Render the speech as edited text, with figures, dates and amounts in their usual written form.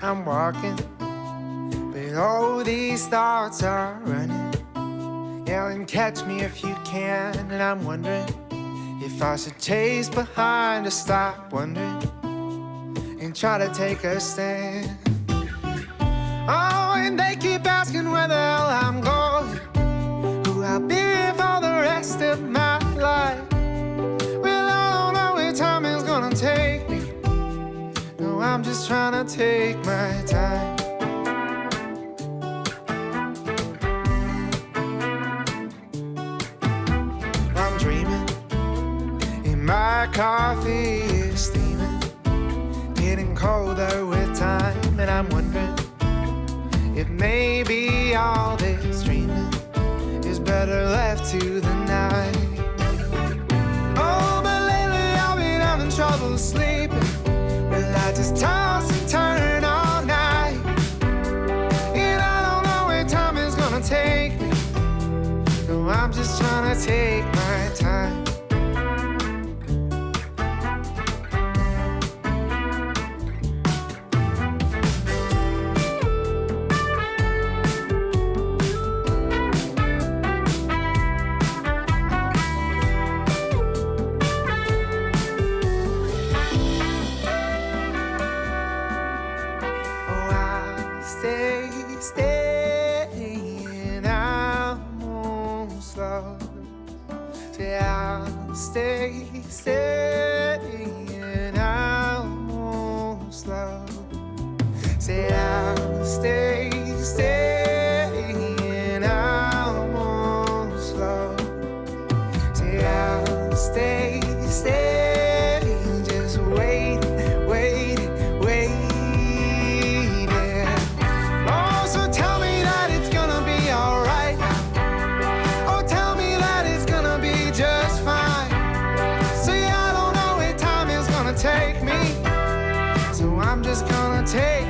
I'm walking, but all these thoughts are running, yelling, catch me if you can. And I'm wondering if I should chase behind or stop wondering and try to take a stand. Oh, and they keep asking where the hell I'm going, who I'll be for the rest of my life. Well, I don't know where time is gonna take me. No, I'm just trying to take my time. I'm dreaming, and my coffee is steaming, getting colder with time. And I'm wondering if maybe all this dreaming is better left to the night. Oh, but lately I've been having trouble sleeping. Well, I just toss and turn all night, and I don't know where time is gonna take me. No, I'm just trying to take my time. Stay, and I'm almost lost. Say I'll stay, and I'm almost lost. Say I'll stay, and I'm almost lost. Say I'll stay, just wait. Take me, so I'm just gonna take